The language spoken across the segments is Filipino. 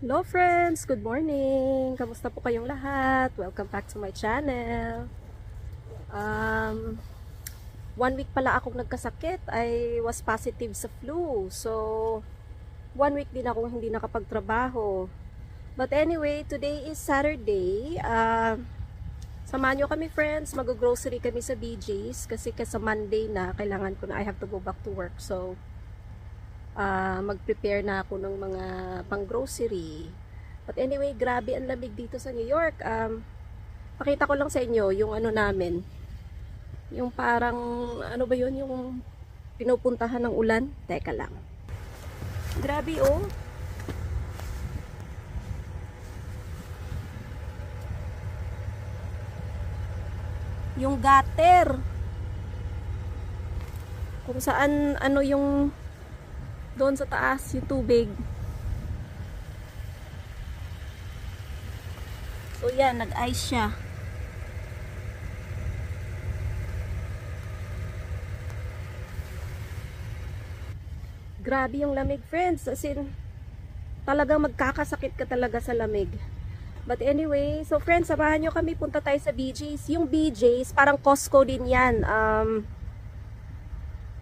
Hello friends! Good morning! Kamusta po kayong lahat? Welcome back to my channel. 1 week pala akong nagkasakit. I was positive sa flu. So, 1 week din akong hindi nakapagtrabaho. But anyway, today is Saturday. Samahan nyo kami friends. Mag-grocery kami sa BJ's. Kasi Monday na, kailangan ko na, I have to go back to work. So, mag-prepare na ako ng mga pang-grocery. But anyway, grabe ang lamig dito sa New York. Pakita ko lang sa inyo yung ano namin. Yung parang, ano ba yun? Yung pinupuntahan ng ulan. Teka lang. Grabe oh. Yung gutter. Kung saan, ano yung doon sa taas, yung tubig. So yan, nag-ice siya. Grabe yung lamig friends. As in, talagang magkakasakit ka talaga sa lamig. But anyway, so friends, samahan nyo kami, punta tayo sa BJ's. Yung BJ's, parang Costco din yan.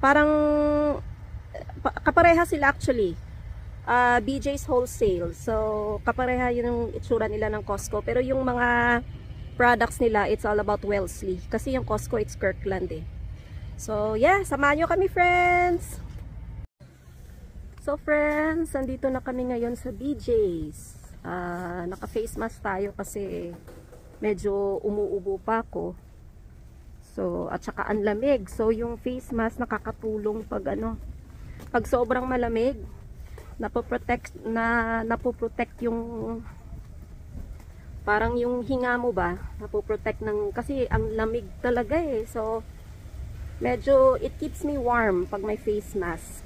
Parang kapareha sila actually. BJ's Wholesale. So, kapareha yun yung itsura nila ng Costco. Pero yung mga products nila, it's all about Wellesley. Kasi yung Costco, it's Kirkland eh. So, yeah, samahan nyo kami friends! So friends, andito na kami ngayon sa BJ's. Naka-face mask tayo kasi medyo umuubo pa ako. So, at saka ang lamig. So, yung face mask nakakatulong pag ano, pag sobrang malamig, napoprotect yung parang yung hinga mo ba, napoprotect ng, kasi ang lamig talaga eh. So, medyo it keeps me warm pag may face mask.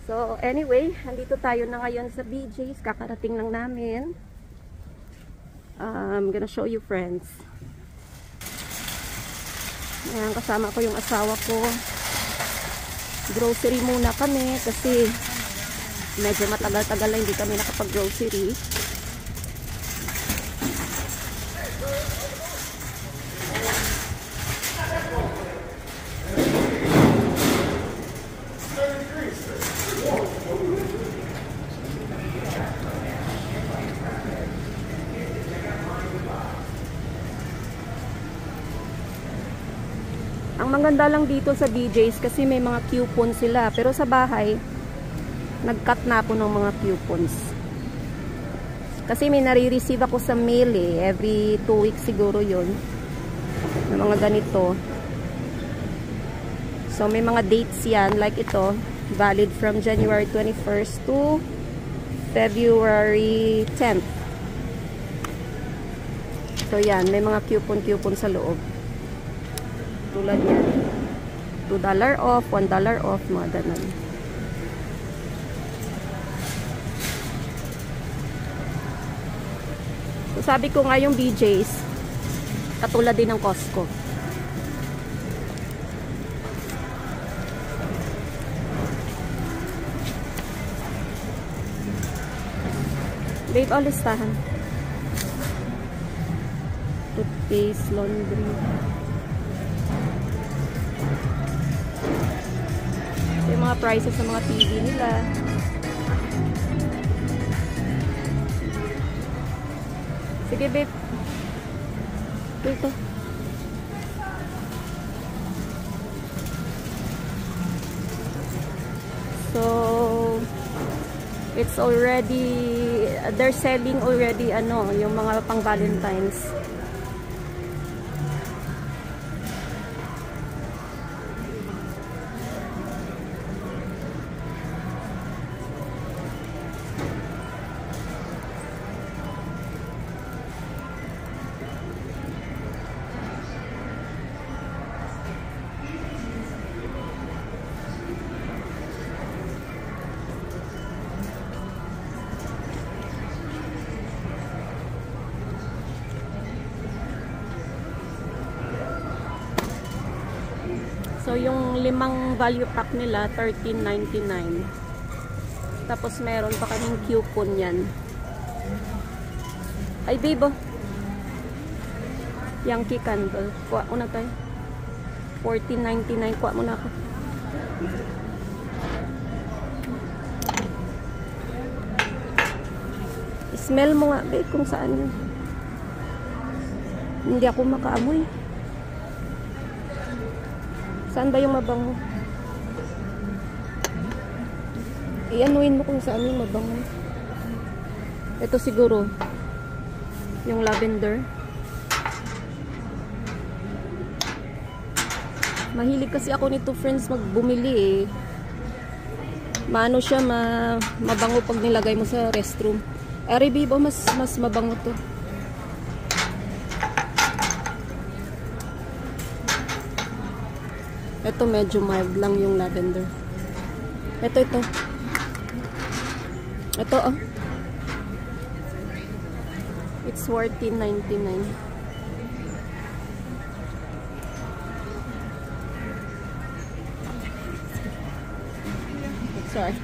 So, anyway, andito tayo na ngayon sa BJ's. Kakarating lang namin. I'm gonna show you friends. Ayan, kasama ko yung asawa ko. Grocery muna kami kasi medyo matagal-tagal na hindi kami nakapag-grocery. Ang maganda lang dito sa BJ's kasi may mga coupons sila. Pero sa bahay, nag-cut na ako ng mga coupons. Kasi may nare-receive ako sa mail eh. Every 2 weeks siguro yun. Ng mga ganito. So may mga dates yan. Like ito, valid from January 21st to February 10th. So yan, may mga coupon sa loob. Tulad yan. $2 off, $1 off, mga ganun. So, sabi ko nga yung BJ's, katulad din ng Costco. Babe, listahan. Toothpaste, laundry. Yung mga prices sa mga TV nila. Sige babe. Dito. So, it's already, they're selling already ano, yung mga pang Valentine's. So, yung 5 value pack nila, $13.99. Tapos, meron pa kaming coupon yan. Ay, babe, oh. Yankee candle. Kuha ko na tayo. 14.99. Kuha mo na ako. Smell mo nga, babe, kung saan yun. Hindi ako makaamoy. Saan ba yung mabango? I-anuin mo kung saan yung mabango. Ito siguro. Yung lavender. Mahilig kasi ako nito, friends, magbumili eh. Maano siya, mabango pag nilagay mo sa restroom. Bibo, mas mabango to. Ito medyo mild lang yung lavender. Ito. Ito, oh. It's $14.99. Sorry.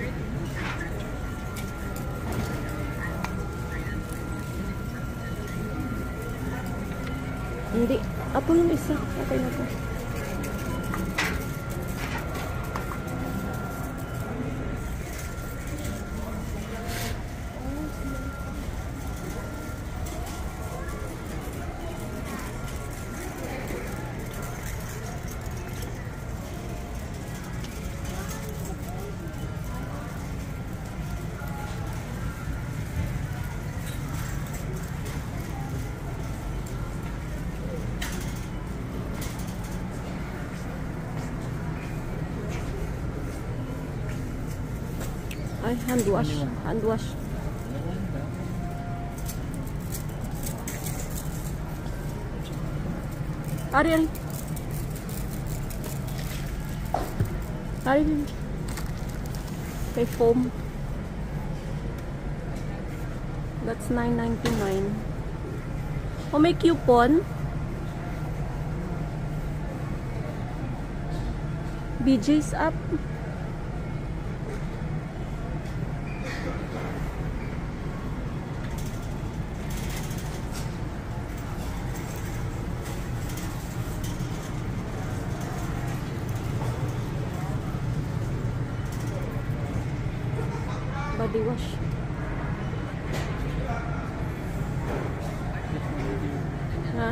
Hindi. Apo yung isa. Okay na po. Ay, hand wash. Hand wash. Ariel. Ariel. Okay, foam. That's $9.99. Oh, may coupon. BJ's up. Body wash. Ha?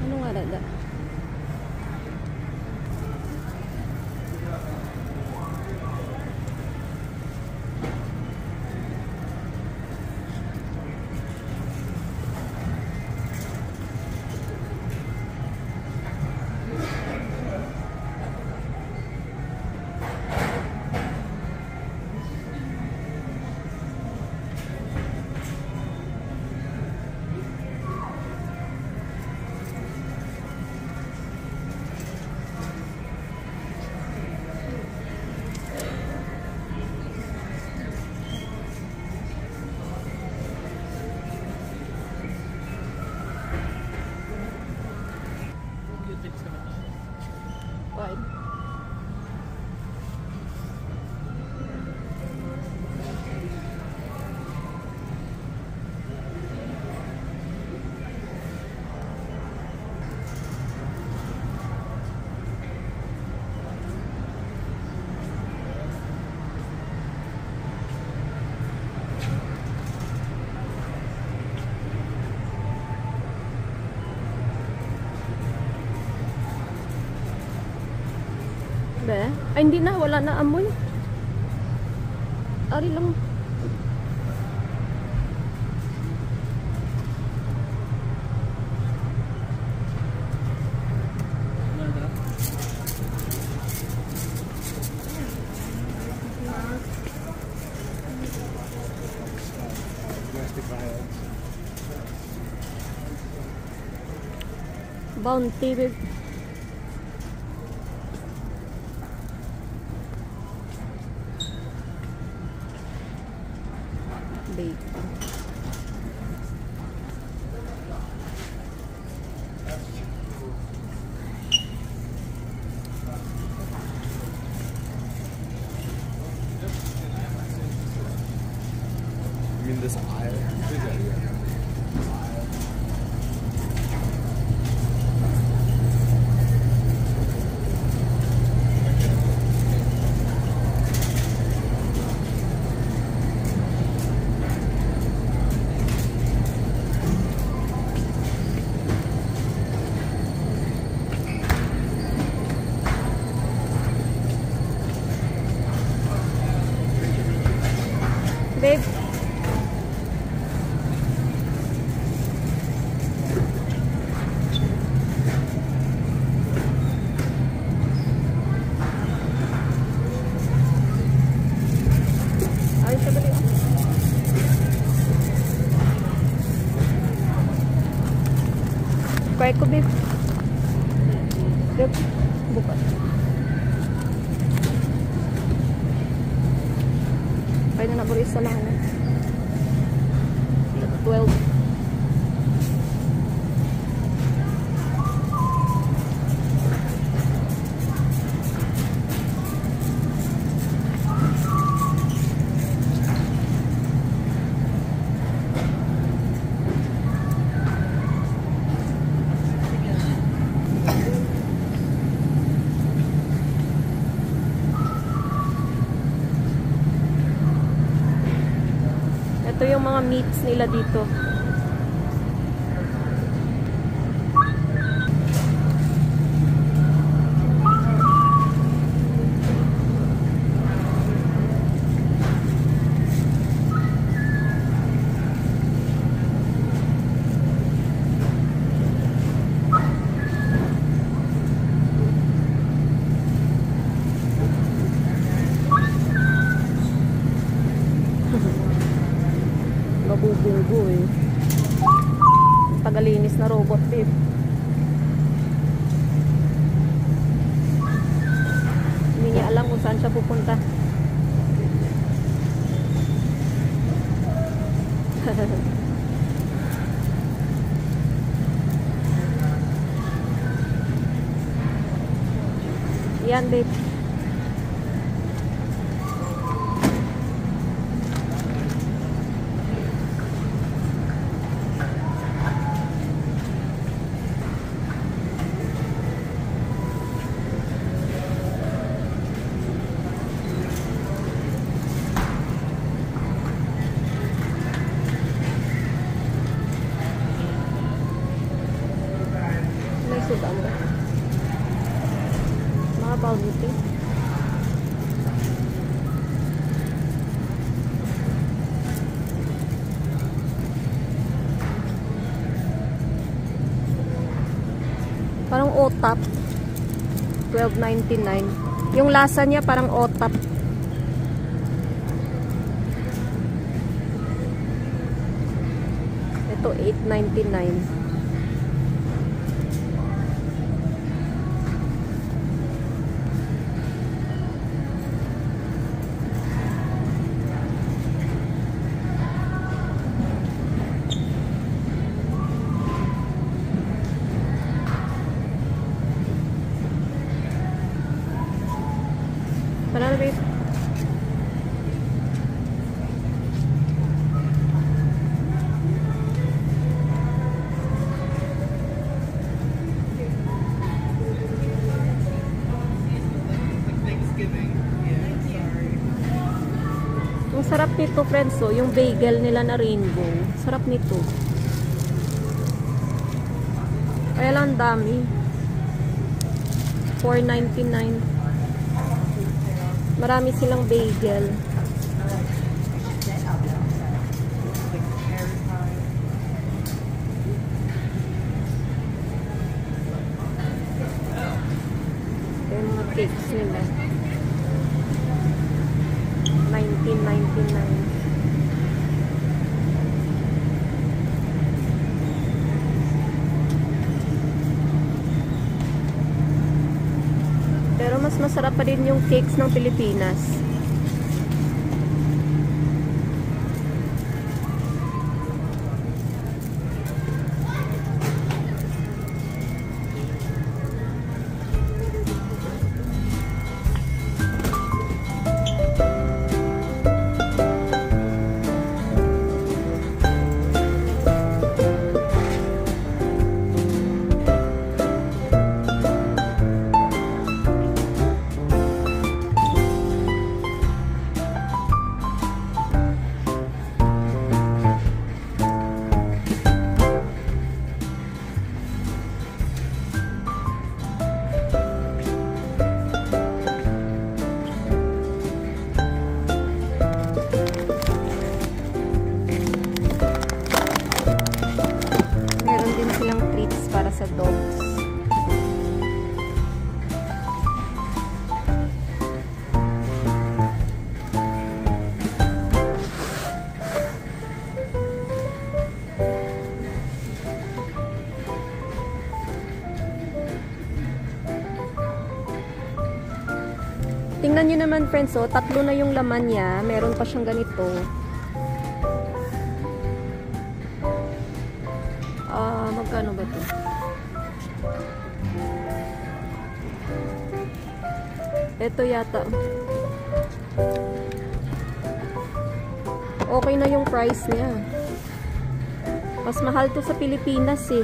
Ano nga dada? Fine. Be? Ay, hindi na. Wala na amoy. Ari lang. Bounty with bacon. this aisle. Babe. Ay, siya dali. Kaya ko, babe. Babe, bukas. Kaya na nabulis sa lang. 12. Ito yung mga meats nila dito. Nabubunggo eh. Tagalinis na robot, babe. Hindi niya alam kung saan siya pupunta. Yan, babe. Sudan ba? Mga palbuti. Parang OTAP. 12.99. Yung lasa niya parang OTAP. Ito 8.99. Banana, babe. Ang sarap nito, friends. So, yung bagel nila na rainbow. Sarap nito. Kaya lang dami. $4.99. Marami silang bagel. Ito yung mga cakes nila. $19.99. Pero mas masarap pa din yung cakes ng Pilipinas. Tingnan nyo naman friends, oh, tatlo na yung laman niya. Meron pa siyang ganito. Magkano ba ito? Ito yata. Okay na yung price niya. Mas mahal to sa Pilipinas eh.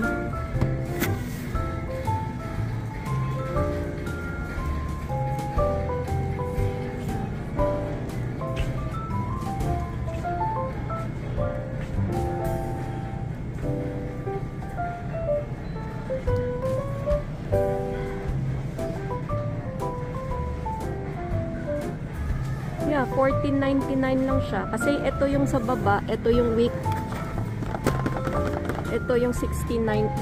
Yeah, $14.99 lang siya. Kasi ito yung sa baba, ito yung wick. Ito yung $16.49.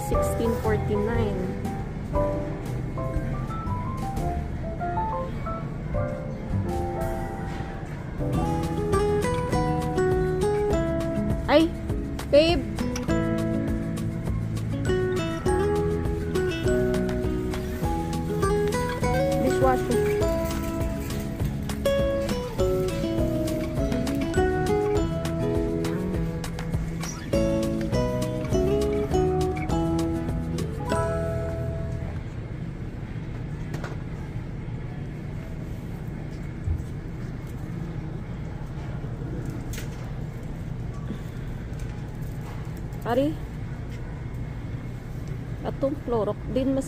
Ay, babe. Dishwasher. Ari, atong Clorox din mas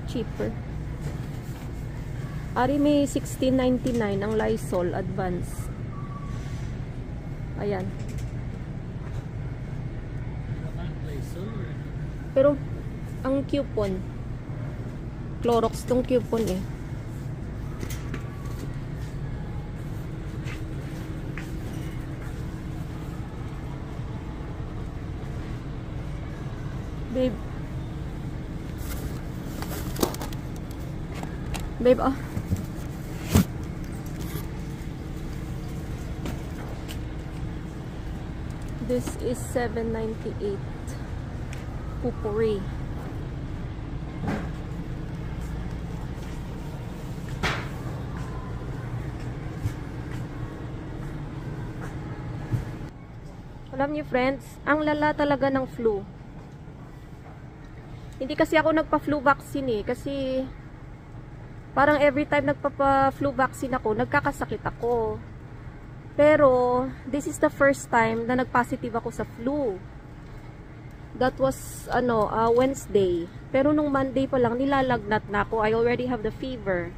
cheaper. Ari may $16.99 ang Lysol Advance. Ayan. Pero ang coupon Clorox tong coupon eh. Babe. Babe, oh. This is $7.98. Pupuri. Alam niyo friends, ang lala talaga ng flu. Hindi kasi ako nagpa-flu vaccine eh. Kasi parang every time nagpa-flu vaccine ako, nagkakasakit ako. Pero this is the first time na nag-positive ako sa flu. That was Wednesday. Pero nung Monday pa lang nilalagnat na ako. I already have the fever.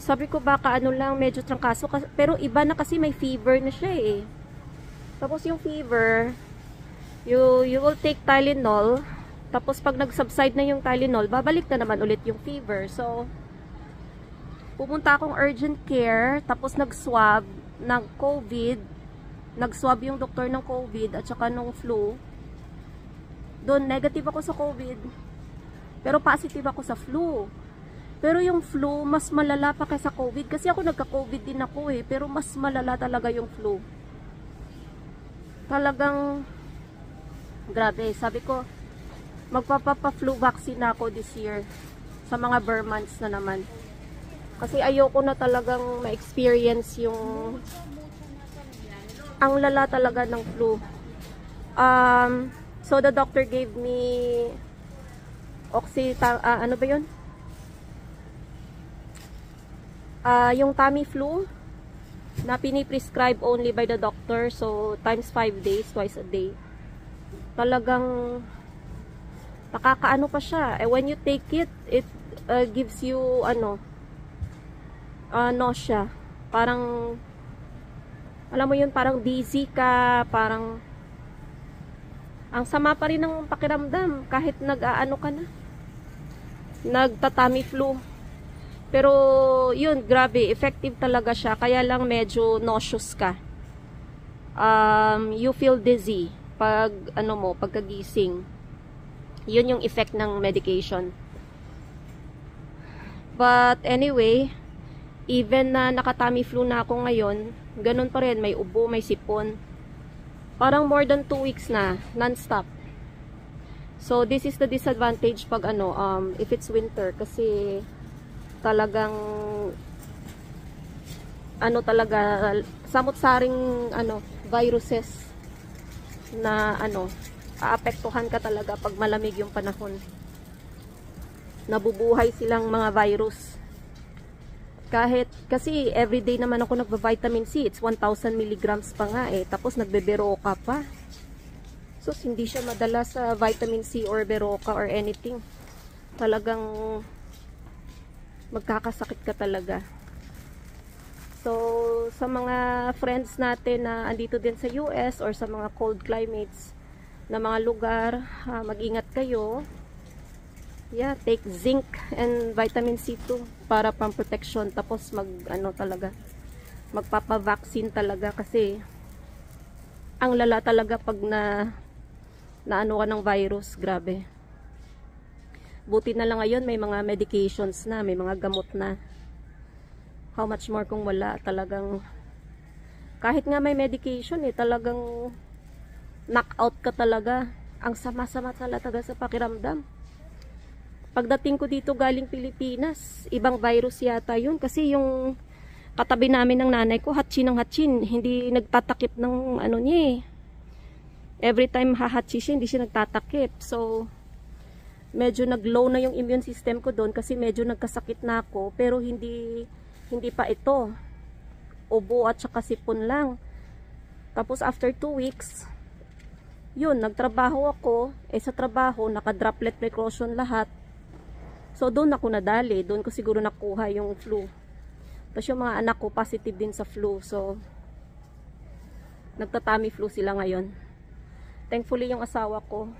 Sabi ko baka lang medyo trangkaso. Pero iba na kasi may fever na siya eh. Tapos yung fever, you will take Tylenol. Tapos pag nag-subside na yung Tylenol, babalik na naman ulit yung fever. So, pumunta akong urgent care, tapos nag-swab ng COVID. Nag-swab yung doktor ng COVID at saka ng flu. Doon, negative ako sa COVID. Pero positive ako sa flu. Pero yung flu, mas malala pa kaysa COVID. Kasi ako nagka-COVID din ako eh. Pero mas malala talaga yung flu. Talagang, grabe. Sabi ko, magpapa-flu vaccine na ako this year sa mga bare months na naman kasi ayoko na talagang ma-experience yung ang lala talaga ng flu. So the doctor gave me ano ba yun? Yung Tamiflu na pini-prescribe only by the doctor, so times 5 days, twice a day. Talagang nakakaano pa siya. When you take it, it gives you nausea. Parang alam mo yun, parang dizzy ka, parang ang sama pa rin ng pakiramdam kahit nag-aano ka na. Nagta-Tamiflu. Pero yun, grabe, effective talaga siya. Kaya lang medyo nauseous ka. You feel dizzy pag pagkagising. Yun yung effect ng medication. But anyway, even na naka-Tamiflu na ako ngayon, ganun pa rin, may ubo, may sipon. Parang more than 2 weeks na, non-stop. So this is the disadvantage pag if it's winter, kasi talagang ano talaga, samot-saring ano, viruses na ano, aapektuhan ka talaga pag malamig yung panahon. Nabubuhay silang mga virus. Kasi everyday naman ako nagba-vitamin C, it's 1,000 milligrams pa nga eh, tapos nagbe-Berocca pa. So, hindi siya madala sa vitamin C or Berocca or anything. Talagang magkakasakit ka talaga. So, sa mga friends natin na andito din sa US or sa mga cold climates na mga lugar, mag-ingat kayo. Yeah, take zinc and vitamin C2 para pang protection. Tapos magpapa-vaccine talaga kasi ang lala talaga pag na ano ka ng virus, grabe. Buti na lang ngayon may mga medications na, may mga gamot na. How much more kung wala, talagang kahit nga may medication talagang knockout ka talaga. Ang sama-sama talaga sa pakiramdam. Pagdating ko dito galing Pilipinas, ibang virus yata yun kasi yung katabi namin ng nanay ko, hatchin ng hatchin, hindi nagtatakip ng ano niya eh. Every time hahatchi siya, hindi siya nagtatakip. So, medyo nag-low na yung immune system ko doon kasi medyo nagkasakit na ako, pero hindi pa ito. Ubo at saka sipon lang. Tapos after 2 weeks, yun, nagtrabaho ako. Sa trabaho, naka-droplet precaution lahat. So doon ako nadali. Doon ko siguro nakuha yung flu. Tapos yung mga anak ko, positive din sa flu. So, nagtatami flu sila ngayon. Thankfully, yung asawa ko,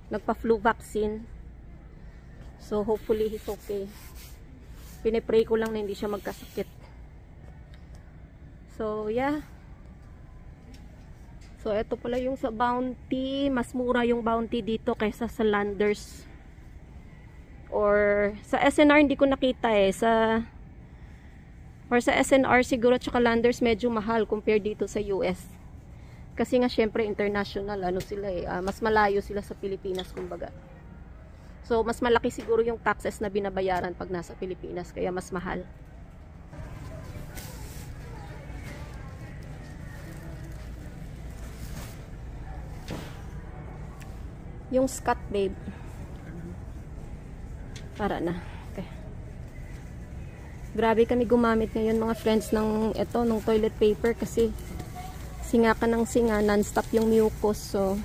nagpa-flu vaccine. So, hopefully, he's okay. Pinipray ko lang na hindi siya magkasakit. So, yeah. So, ito pala yung sa Bounty. Mas mura yung Bounty dito kaysa sa Landers. Or, sa SNR hindi ko nakita eh. Sa SNR siguro tsaka Landers medyo mahal compared dito sa US. Kasi nga syempre international, ano sila eh. Mas malayo sila sa Pilipinas kumbaga. So, mas malaki siguro yung taxes na binabayaran pag nasa Pilipinas. Kaya mas mahal. Yung Scott Babe. Para na. Okay. Grabe kami gumamit ngayon mga friends ng toilet paper kasi singa ka ng singa, non-stop yung mucus. So,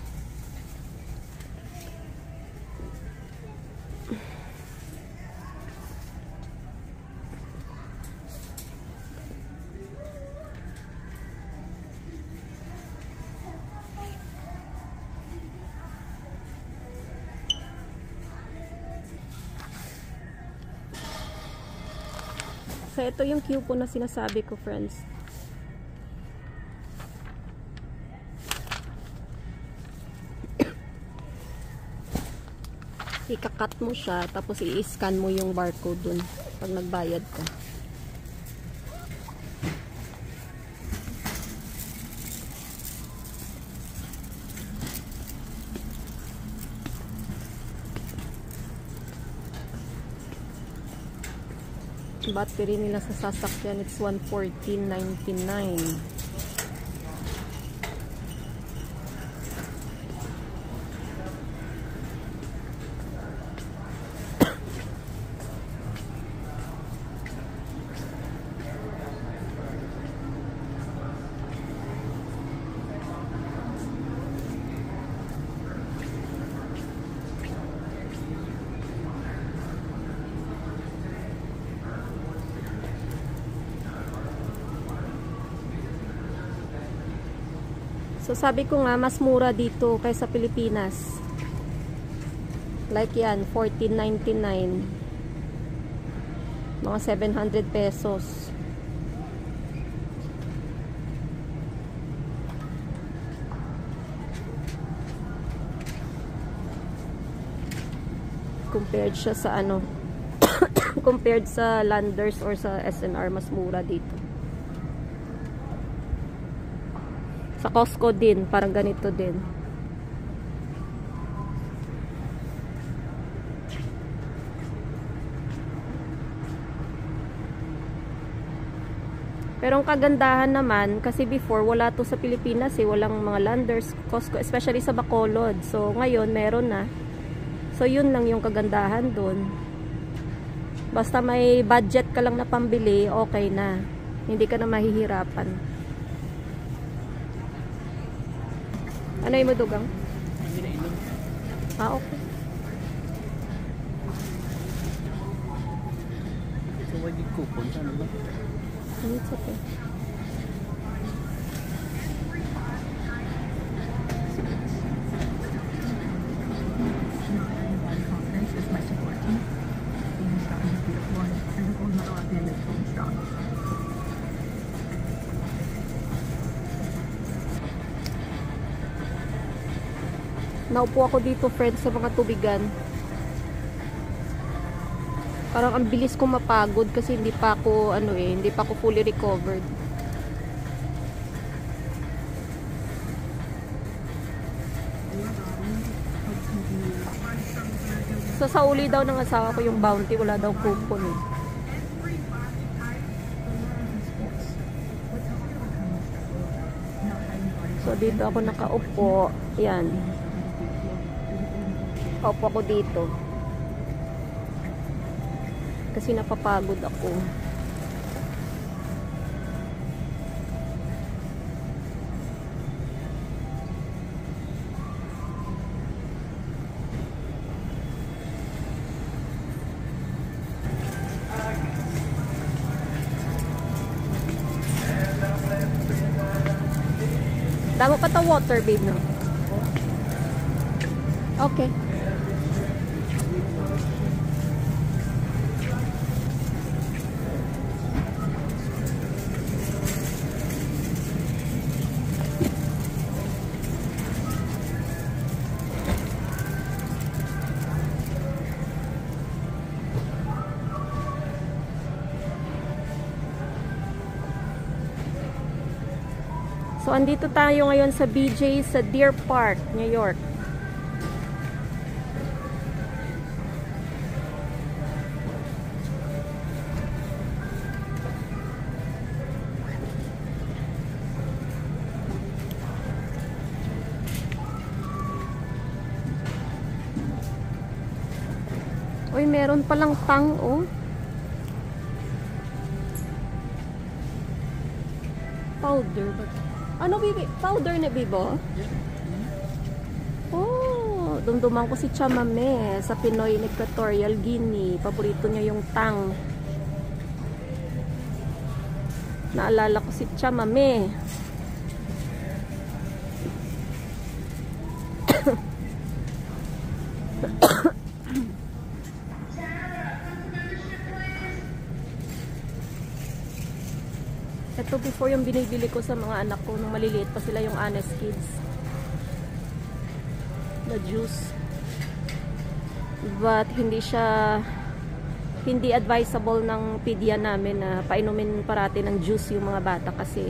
ito yung coupon na sinasabi ko, friends. Ika-cut mo siya, tapos i-scan mo yung barcode dun pag nagbayad ka. Battery nila sa sasakyan, it's $114.99. So sabi ko nga mas mura dito kaysa Pilipinas. Like yan, $14.99. Mga 700 pesos. Compared siya sa compared sa Landers or sa SNR, mas mura dito. Sa Costco din, parang ganito din. Pero ang kagandahan naman, kasi before, wala to sa Pilipinas eh. Walang mga Landers, Costco, especially sa Bacolod. So, ngayon, meron na. So, yun lang yung kagandahan dun. Basta may budget ka lang na pambili, okay na. Hindi ka na mahihirapan. Ano yung madugang? Ah, okay. So, why did coupon? Ano ba? It's okay. Naupo ako dito, friends, sa mga tubigan. Parang ang bilis ko mapagod kasi hindi pa ako hindi pa ako fully recovered. So sa uli daw ng asawa ko yung Bounty, wala daw coupon eh. So dito ako nakaupo. Yan. Kaupo ako dito. Kasi napapagod ako. Damo pa to water, babe, no? Okay. So, andito tayo ngayon sa BJ sa Deer Park, New York. Uy, meron palang tang, oh. Powder. Ano, bibi? Powder na, bibo? Oh, dumduman ko si Chamame sa Pinoy in Equatorial Guinea. Paborito niya yung tang. Naalala ko si Chamame. Ito before yung binibili ko sa mga anak ko nung maliliit pa sila, yung Honest Kids. The juice. But hindi advisable ng pedya namin na painumin parati ng juice yung mga bata kasi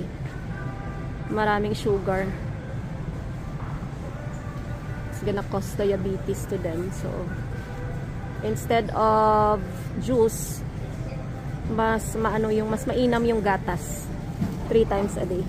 maraming sugar. It's gonna cause diabetes to them. So, instead of juice, mas mainam yung gatas. 3 times a day.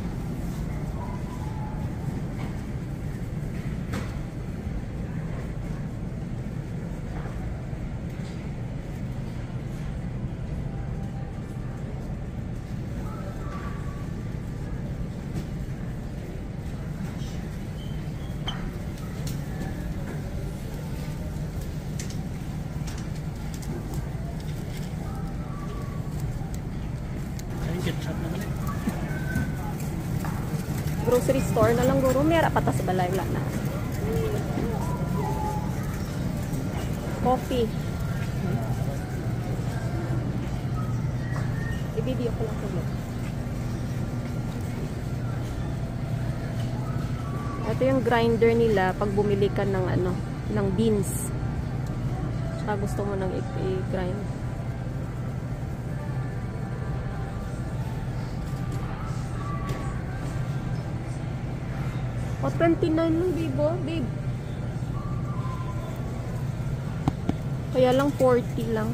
Ketchup naman eh. Grocery store na lang guro, mera patas balay wala na. Coffee. I-video ko lang ulit. Ito yung grinder nila pag bumili ka ng ng beans. Tsaka gusto mo nang i-grind. O, 29 lang, bibo, babe. Kaya lang 40 lang.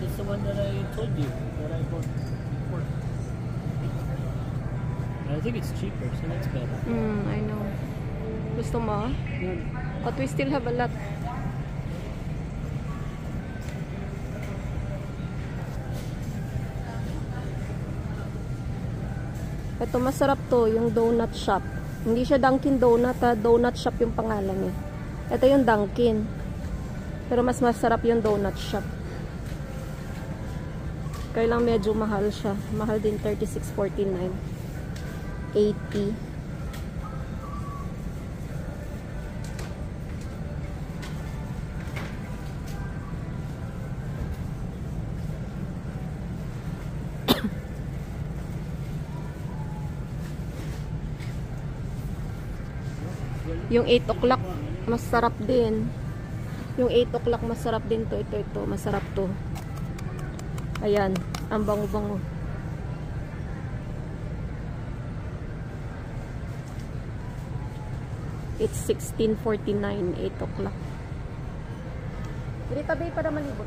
That's the one that I told you that I bought before. I think it's cheaper, so that's better. I know. Gusto mo? Yeah. But we still have a lot. Ito masarap to, yung donut shop. Hindi siya Dunkin Donut, ha? Donut shop yung pangalan niya. Ito yung Dunkin. Pero mas masarap yung donut shop. Kaya lang medyo mahal siya. Mahal din, 36.49. 80. Yung 8 o'clock, masarap din. Yung 8 o'clock, masarap din to. Ito. Masarap to. Ayan. Ang bango-bango. It's 16:49, 8 o'clock. Dili tabi para malibot.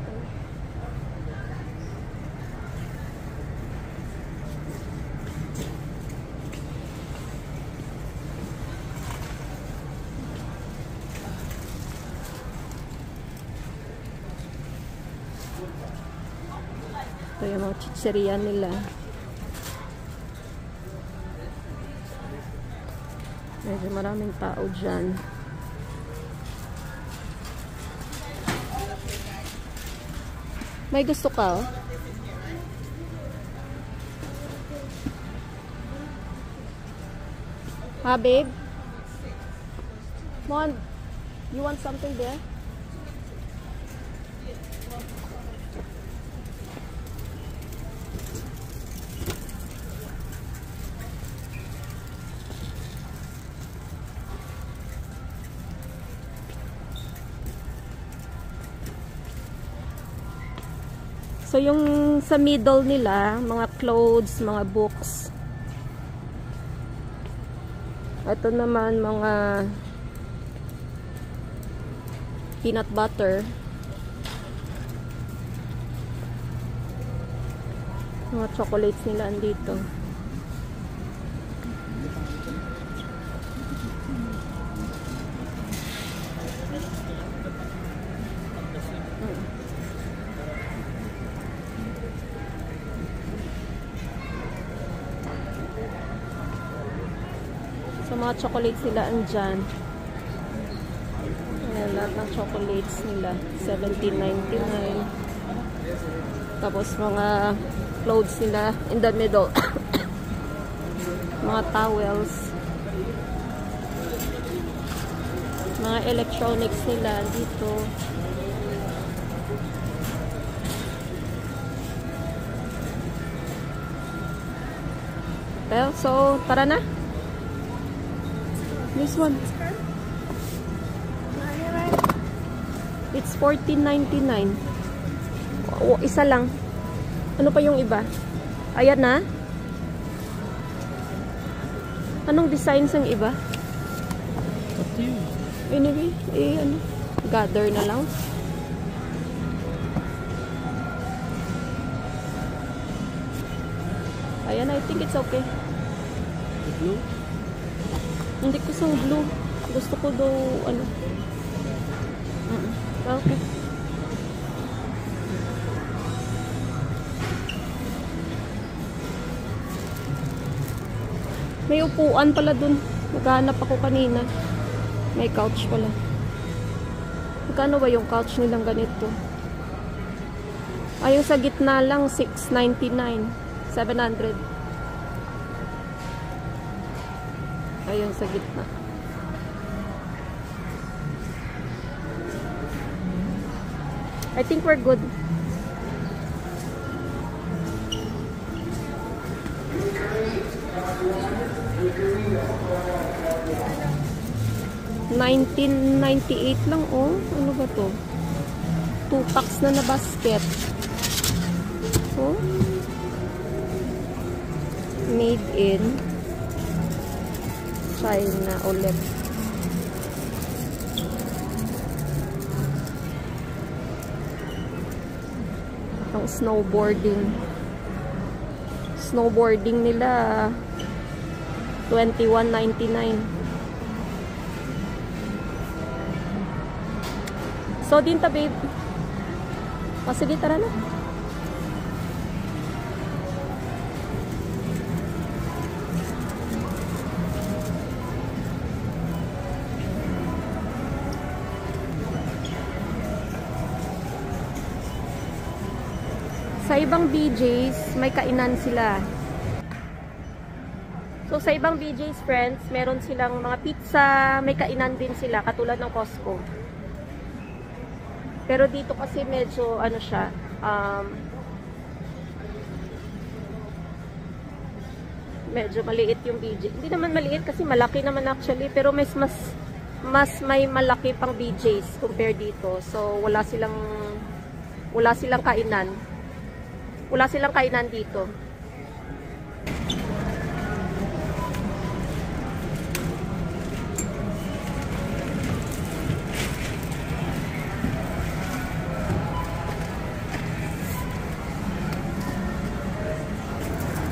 Ito yung mga chicheria nila. Medyo maraming tao dyan. May gusto ka, oh? Ha, babe? Come on. You want something there? So, yung sa middle nila, mga clothes, mga books. Ito naman, mga peanut butter. Mga chocolates nila andito. So, mga chocolates nila andyan. Ayan, lahat ng chocolates nila. $17.99. Tapos, mga clothes nila in the middle. Mga towels. Mga electronics nila dito. Well, so, tara na. This one. It's $14.99. O, isa lang. Ano pa yung iba? Ayan na. Anong designs ang iba? Up to you. Anyway, ano? Gather na lang. Ayan, I think it's okay. The blue? Hindi ko sa blue. Gusto ko daw, ano. Okay. May upuan pala dun. Naghahanap ako kanina. May couch pala. Magkano ba yung couch nilang ganito? Ay, yung sa gitna lang, $6.99. 700. Ayun sa gitna. I think we're good. $19.98 lang, oh. Ano ba to? 2 packs na basket. Oh. Made in China ulit. Ang snowboarding. Snowboarding nila 21.99. So, din ta, babe. O, sige, tara na. Sa ibang BJ's, may kainan sila. So, sa ibang BJ's, friends, meron silang mga pizza, may kainan din sila, katulad ng Costco. Pero dito kasi medyo, ano siya, medyo maliit yung BJ. Hindi naman maliit kasi malaki naman actually, pero mas may malaki pang BJ's compare dito. So, wala silang kainan. Wala silang kainan dito.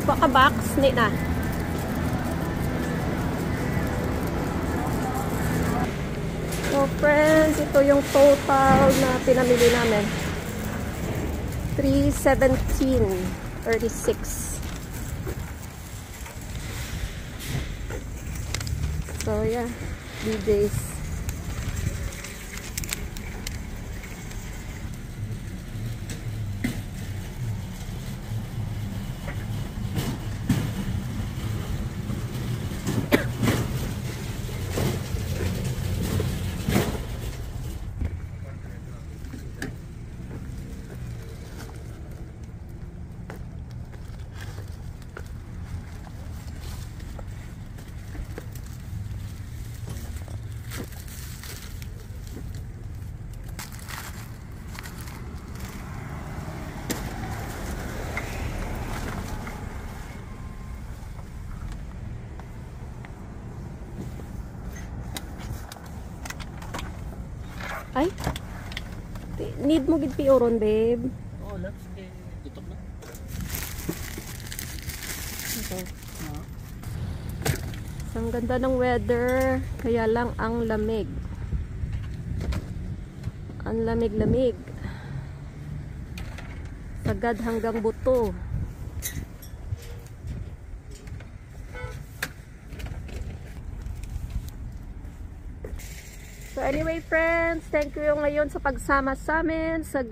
Baka box ni na. So friends, ito yung total na pinamili namin. 317.36. So yeah, BJ's. Ay, need mo gid pioron, babe. Oh, let's get tutok na. Okay. So, ang ganda ng weather, kaya lang ang lamig. Ang lamig-lamig. Sagad hanggang buto. So anyway friends, thank you ngayon sa pagsama sa amin sa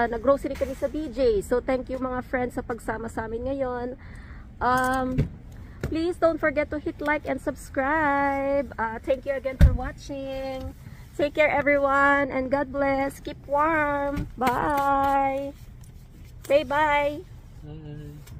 nag-grocery kami sa BJ. So thank you mga friends sa pagsama sa amin ngayon. Please don't forget to hit like and subscribe. Thank you again for watching. Take care everyone and God bless. Keep warm. Bye. Say bye. Bye.